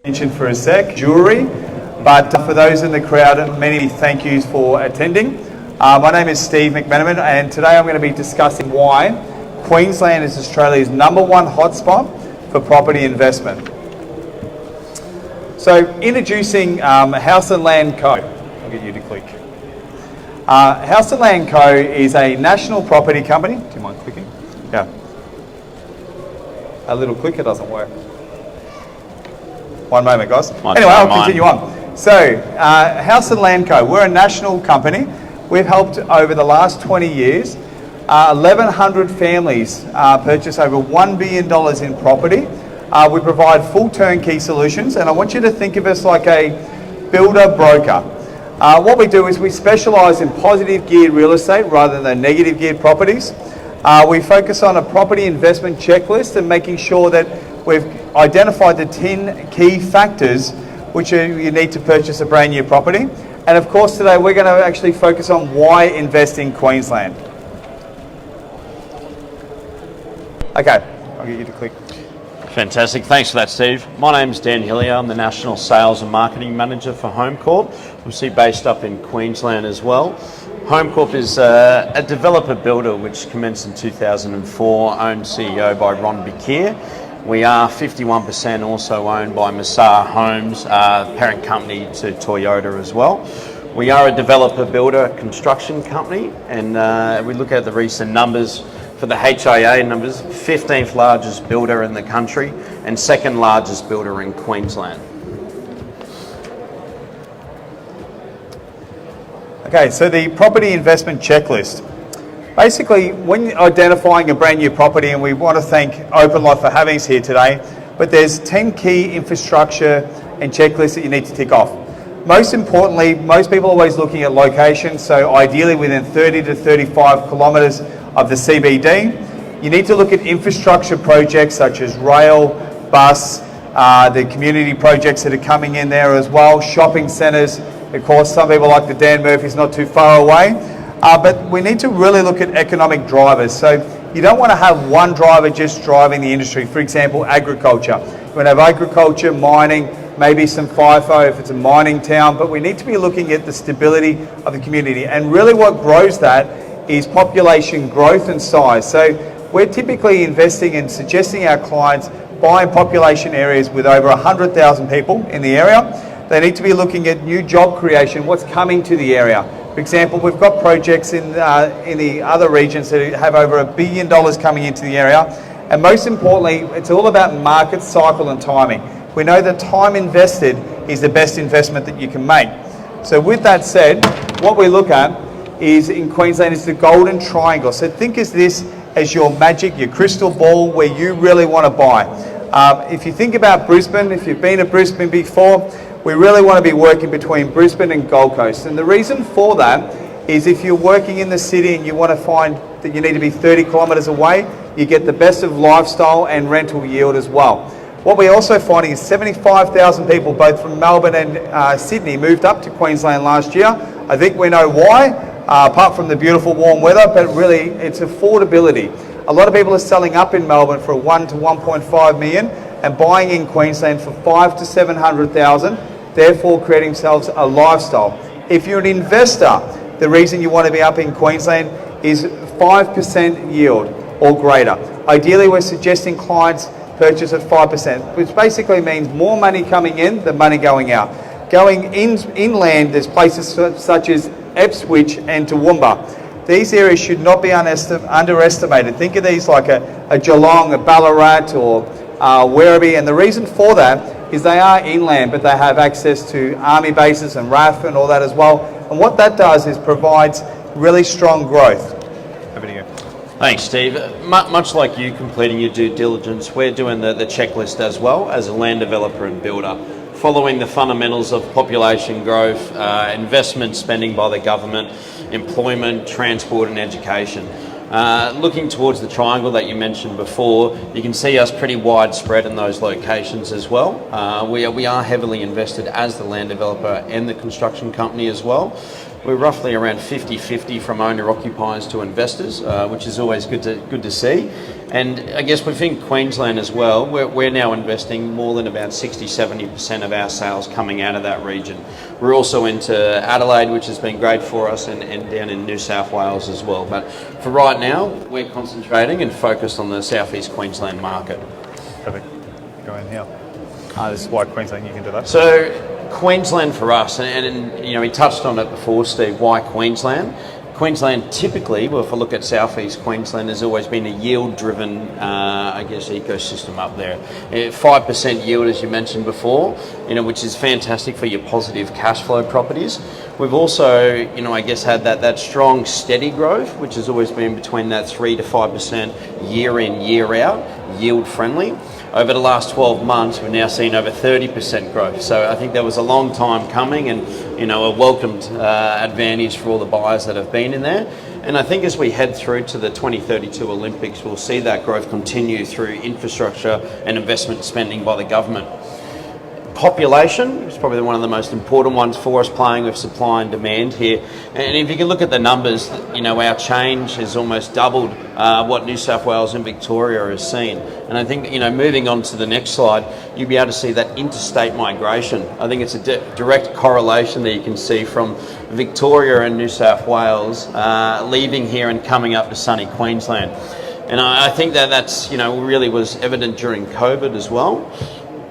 Mention for a sec, jury, but for those in the crowd, many thank yous for attending. My name is Steve McMenamin, and today I'm going to be discussing why Queensland is Australia's #1 hotspot for property investment. So, introducing House and Land Co. I'll get you to click. House and Land Co. is a national property company. Do you mind clicking? Yeah. A little clicker doesn't work. One moment, guys. Anyway, I'll continue on. So, House and Land Co. We're a national company. We've helped over the last 20 years 1,100 families purchase over $1 billion in property. We provide full turnkey solutions, and I want you to think of us like a builder broker. What we do is we specialise in positive geared real estate rather than negative geared properties. We focus on a property investment checklist and making sure that we've identified the 10 key factors which you need to purchase a brand new property. And of course today we're going to actually focus on why invest in Queensland. Okay, I'll get you to click. Fantastic, thanks for that, Steve. My name's Dan Hillier. I'm the National Sales and Marketing Manager for Homecorp. We're based up in Queensland as well. Homecorp is a developer builder which commenced in 2004, owned CEO by Ron Bakir. We are 51% also owned by Massar Homes, parent company to Toyota as well. We are a developer builder construction company, and we look at the recent numbers. For the HIA numbers, 15th largest builder in the country and second largest builder in Queensland. Okay, so the property investment checklist. Basically, when identifying a brand new property, and we want to thank Open Life for having us here today, but there's 10 key infrastructure and checklists that you need to tick off. Most importantly, most people are always looking at location, so ideally within 30 to 35 kilometres of the CBD. You need to look at infrastructure projects such as rail, bus, the community projects that are coming in there as well, shopping centres. Of course, some people like the Dan Murphy's not too far away. But we need to really look at economic drivers. So you don't want to have one driver just driving the industry. For example, agriculture. You want to have agriculture, mining, maybe some FIFO if it's a mining town, but we need to be looking at the stability of the community. And really what grows that is population growth and size. So we're typically investing and suggesting our clients buy in population areas with over 100,000 people in the area. They need to be looking at new job creation, what's coming to the area. For example, we've got projects in the other regions that have over $1 billion coming into the area. And most importantly, it's all about market cycle and timing. We know that time invested is the best investment that you can make. So with that said, what we look at is in Queensland is the golden triangle. So think of this as your magic, your crystal ball where you really want to buy. If you think about Brisbane, if you've been to Brisbane before, we really want to be working between Brisbane and Gold Coast. And the reason for that is if you're working in the city and you want to find that you need to be 30 kilometres away, you get the best of lifestyle and rental yield as well. What we're also finding is 75,000 people, both from Melbourne and Sydney, moved up to Queensland last year. I think we know why, apart from the beautiful warm weather, but really it's affordability. A lot of people are selling up in Melbourne for 1 to 1.5 million and buying in Queensland for 5 to 700,000, therefore creating themselves a lifestyle. If you're an investor, the reason you want to be up in Queensland is 5% yield or greater. Ideally, we're suggesting clients purchase at 5%, which basically means more money coming in than money going out. Going inland, there's places such as Ipswich and Toowoomba. These areas should not be underestimated. Think of these like a Geelong, a Ballarat or Werribee, and the reason for that is they are inland, but they have access to army bases and RAF and all that as well. And what that does is provides really strong growth. Over to you. Thanks, Steve. Much like you completing your due diligence, we're doing the checklist as well as a land developer and builder, following the fundamentals of population growth, investment spending by the government, employment, transport and education. Looking towards the triangle that you mentioned before, you can see us pretty widespread in those locations as well. We are heavily invested as the land developer and the construction company as well. we're roughly around 50-50 from owner-occupiers to investors, which is always good to see. And I guess within Queensland as well, we're now investing more than about 60-70% of our sales coming out of that region. We're also into Adelaide, which has been great for us, and down in New South Wales as well. But for right now, we're concentrating and focused on the southeast Queensland market. Perfect. Go in here. This is why Queensland, you can do that. So Queensland for us, and you know, we touched on it before, Steve, why Queensland? Queensland typically, well, if I look at southeast Queensland, has always been a yield-driven, I guess, ecosystem up there. 5% yield, as you mentioned before, you know, which is fantastic for your positive cash flow properties. We've also, you know, I guess, had that strong, steady growth, which has always been between that 3 to 5% year in, year out, yield-friendly. Over the last 12 months, we've now seen over 30% growth. So I think that was a long time coming, and you know, a welcomed advantage for all the buyers that have been in there. And I think as we head through to the 2032 Olympics, we'll see that growth continue through infrastructure and investment spending by the government. Population is probably one of the most important ones for us, playing with supply and demand here. And if you can look at the numbers, you know, our change has almost doubled what New South Wales and Victoria has seen. And I think, you know, moving on to the next slide, you'll be able to see that interstate migration. I think it's a direct correlation that you can see from Victoria and New South Wales leaving here and coming up to sunny Queensland. And I think that's, you know, really was evident during COVID as well.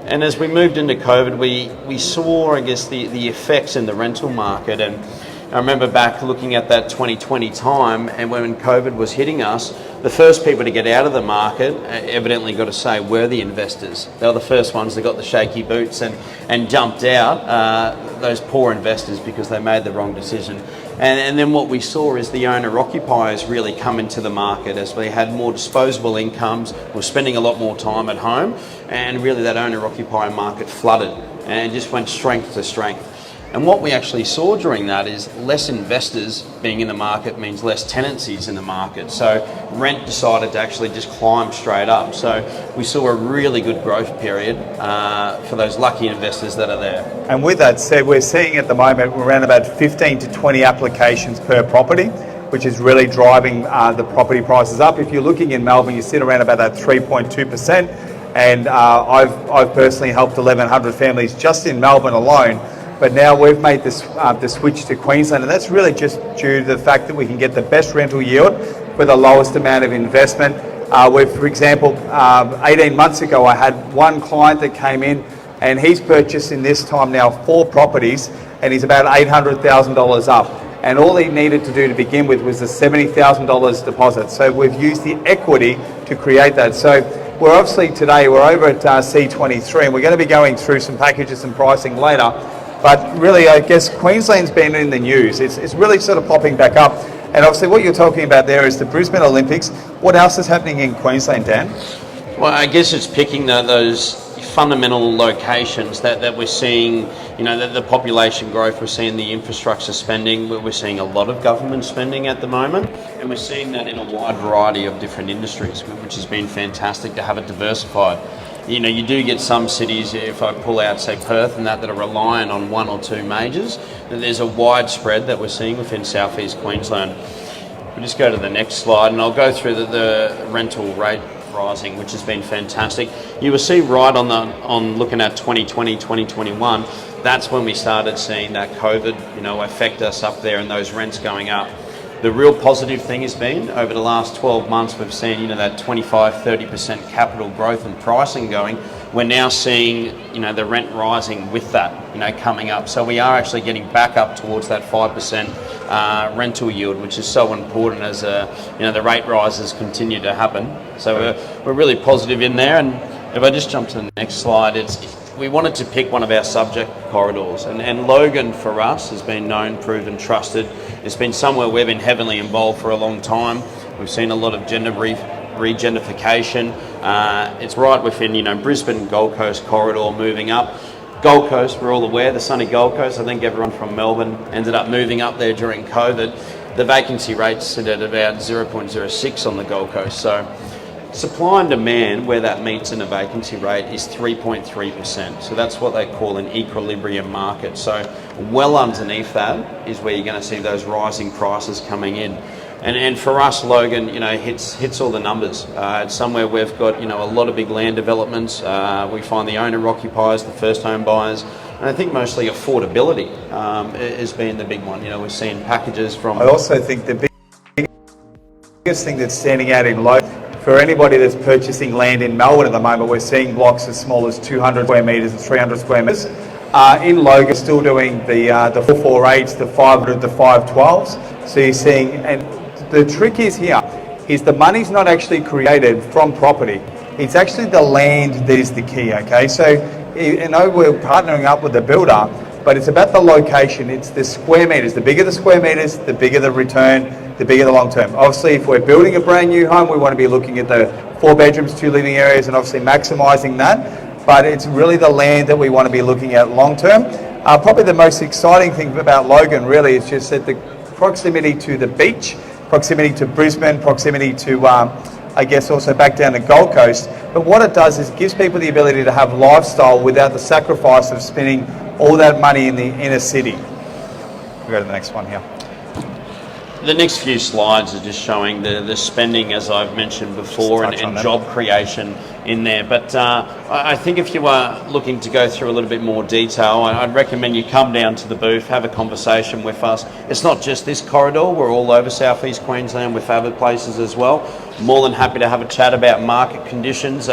And as we moved into COVID, we saw, I guess, the effects in the rental market. And I remember back looking at that 2020 time, and when COVID was hitting us, the first people to get out of the market, evidently got to say, were the investors. They were the first ones that got the shaky boots and jumped out, those poor investors, because they made the wrong decision. And then what we saw is the owner-occupiers really come into the market as they had more disposable incomes, were spending a lot more time at home, and really that owner-occupier market flooded and just went strength to strength. And what we actually saw during that is less investors being in the market means less tenancies in the market. So rent decided to actually just climb straight up. So we saw a really good growth period for those lucky investors that are there. And with that said, we're seeing at the moment we're around about 15 to 20 applications per property, which is really driving the property prices up. If you're looking in Melbourne, you sit around about that 3.2%. And I've personally helped 1,100 families just in Melbourne alone. But now we've made this the switch to Queensland, and that's really just due to the fact that we can get the best rental yield for the lowest amount of investment. For example, 18 months ago, I had one client that came in, and he's purchased in this time now 4 properties, and he's about $800,000 up. And all he needed to do to begin with was a $70,000 deposit. So we've used the equity to create that. So we're obviously today, we're over at C23, and we're going to be going through some packages and pricing later. But really, I guess Queensland's been in the news. It's really sort of popping back up. And obviously what you're talking about there is the Brisbane Olympics. What else is happening in Queensland, Dan? Well, I guess it's picking those fundamental locations that we're seeing, you know, the population growth, we're seeing the infrastructure spending, we're seeing a lot of government spending at the moment, and we're seeing that in a wide variety of different industries, which has been fantastic to have it diversified. You know, you do get some cities, if I pull out, say, Perth and that are reliant on 1 or 2 majors, and there's a wide spread that we're seeing within southeast Queensland. We'll just go to the next slide, and I'll go through the rental rate rising, which has been fantastic. You will see right on looking at 2020, 2021, that's when we started seeing that COVID, you know, affect us up there and those rents going up. The real positive thing has been over the last 12 months, we've seen, you know, that 25-30% capital growth and pricing going. We're now seeing, you know, the rent rising with that, you know, coming up. So we are actually getting back up towards that 5% rental yield, which is so important as, you know, the rate rises continue to happen. So we're really positive in there. And if I just jump to the next slide, we wanted to pick one of our subject corridors, and Logan for us has been known, proven, trusted. It's been somewhere we've been heavily involved for a long time. We've seen a lot of regentrification. It's right within, you know, Brisbane Gold Coast corridor moving up. Gold Coast, we're all aware, the sunny Gold Coast. I think everyone from Melbourne ended up moving up there during COVID. The vacancy rates sit at about 0.06 on the Gold Coast. So Supply and demand, where that meets in a vacancy rate, is 3.3%. So that's what they call an equilibrium market. So well underneath that is where you're going to see those rising prices coming in. And for us, Logan, hits all the numbers. It's somewhere we've got, a lot of big land developments. We find the owner occupiers, the first home buyers, and I think mostly affordability has been the big one. We're seeing packages from... I also think the biggest thing that's standing out in Logan, for anybody that's purchasing land in Melbourne at the moment, we're seeing blocks as small as 200 square metres and 300 square metres. In Logan, still doing the 448s, the 500, the 512s. So you're seeing, and the trick is here, is the money's not actually created from property. It's actually the land that is the key, okay? So, we're partnering up with the builder, but it's about the location. It's the square metres. The bigger the square metres, the bigger the return, the bigger the long term. Obviously, if we're building a brand new home, we want to be looking at the 4 bedrooms, 2 living areas, and obviously maximising that. But it's really the land that we want to be looking at long term. Probably the most exciting thing about Logan really is just that the proximity to the beach, proximity to Brisbane, proximity to, also back down the Gold Coast. But what it does is it gives people the ability to have lifestyle without the sacrifice of spending all that money in the inner city. We'll go to the next one here. The next few slides are just showing the spending, as I've mentioned before, and job creation in there. But I think if you are looking to go through a little bit more detail, I'd recommend you come down to the booth, have a conversation with us. It's not just this corridor, we're all over Southeast Queensland with other places as well. More than happy to have a chat about market conditions.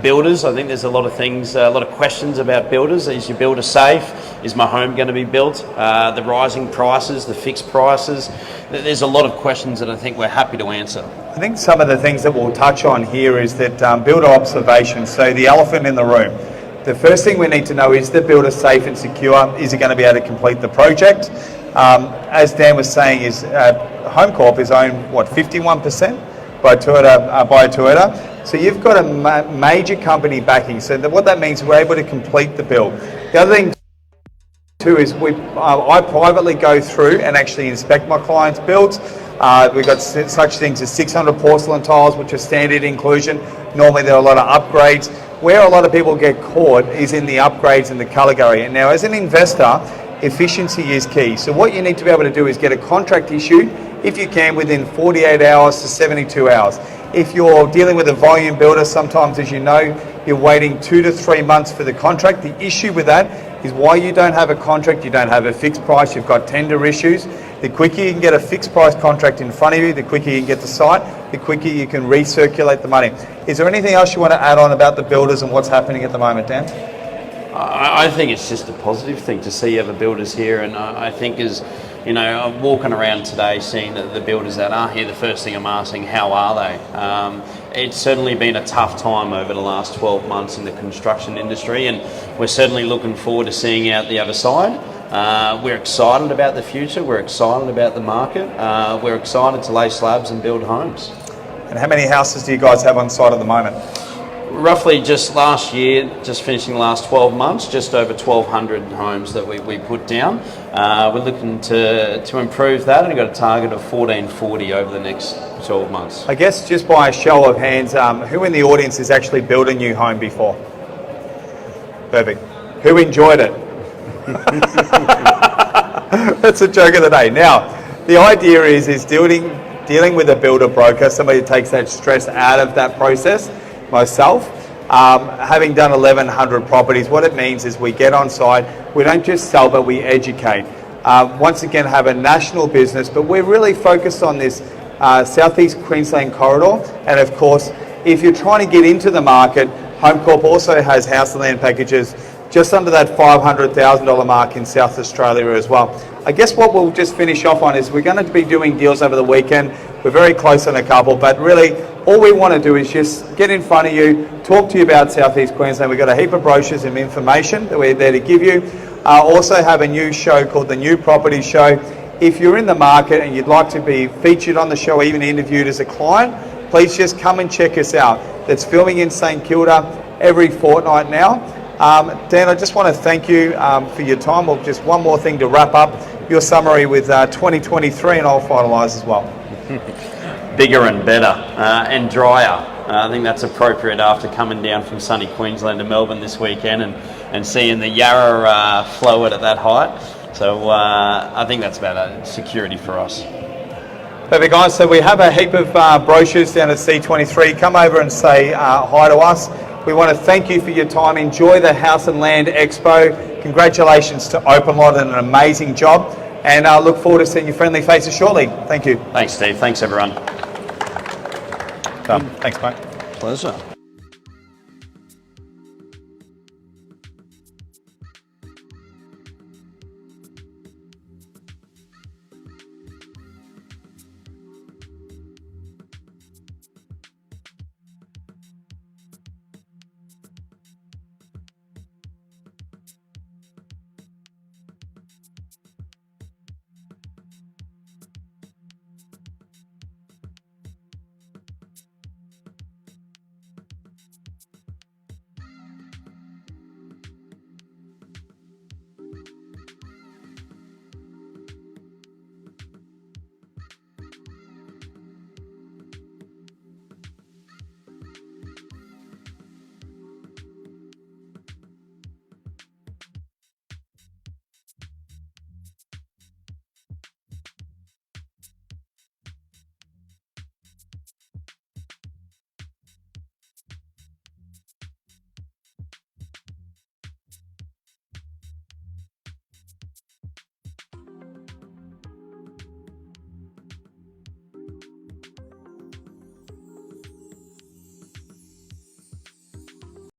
Builders, I think there's a lot of things, a lot of questions about builders. Is your builder safe? Is my home going to be built? The rising prices, the fixed prices. There's a lot of questions that I think we're happy to answer. I think some of the things that we'll touch on here is that builder observation. So the elephant in the room. The first thing we need to know is the builder safe and secure? Is he going to be able to complete the project? As Dan was saying, is Homecorp is owned 51% by Toyota. So you've got a major company backing. So what that means, we're able to complete the build. The other thing too is I privately go through and actually inspect my clients' builds. We've got such things as 600 porcelain tiles, which are standard inclusion. Normally there are a lot of upgrades. Where a lot of people get caught is in the upgrades and the colour gallery. And now as an investor, efficiency is key. So what you need to be able to do is get a contract issued, if you can, within 48 hours to 72 hours. If you're dealing with a volume builder, sometimes, as you know, you're waiting 2 to 3 months for the contract. The issue with that is why you don't have a contract, you don't have a fixed price, you've got tender issues. The quicker you can get a fixed price contract in front of you, the quicker you can get the site, the quicker you can recirculate the money. Is there anything else you want to add on about the builders and what's happening at the moment, Dan? I think it's just a positive thing to see other builders here, and I think I'm walking around today seeing the builders that are here, the first thing I'm asking, how are they? It's certainly been a tough time over the last 12 months in the construction industry, and we're certainly looking forward to seeing out the other side. We're excited about the future, we're excited about the market, we're excited to lay slabs and build homes. And how many houses do you guys have on site at the moment? Roughly just last year, just finishing the last 12 months, just over 1,200 homes that we put down. We're looking to improve that, and we've got a target of 1,440 over the next 12 months. I guess just by a show of hands, who in the audience has actually built a new home before? Perfect. Who enjoyed it? That's a joke of the day. Now, the idea is dealing with a builder broker, somebody who takes that stress out of that process. Myself, having done 1,100 properties, what it means is we get on site, we don't just sell, but we educate. Once again, have a national business, but we're really focused on this Southeast Queensland corridor. And of course, if you're trying to get into the market, Homecorp also has house and land packages just under that $500,000 mark in South Australia as well. I guess what we'll just finish off on is we're going to be doing deals over the weekend. We're very close on a couple, but really all we want to do is just get in front of you, talk to you about Southeast Queensland. We've got a heap of brochures and information that we're there to give you. Also have a new show called the New Property Show. If you're in the market and you'd like to be featured on the show, even interviewed as a client, please just come and check us out. That's filming in St Kilda every fortnight now. Dan, I just want to thank you for your time. Well, just one more thing to wrap up your summary with 2023, and I'll finalise as well. Bigger and better and drier. I think that's appropriate after coming down from sunny Queensland to Melbourne this weekend and seeing the Yarra flow at that height. So I think that's about security for us. Perfect, guys. So we have a heap of brochures down at C23. Come over and say hi to us. We want to thank you for your time. Enjoy the House and Land Expo. Congratulations to Open Lot on an amazing job. And I look forward to seeing your friendly faces shortly. Thank you. Thanks, Steve. Thanks, everyone. Thanks, mate. Pleasure.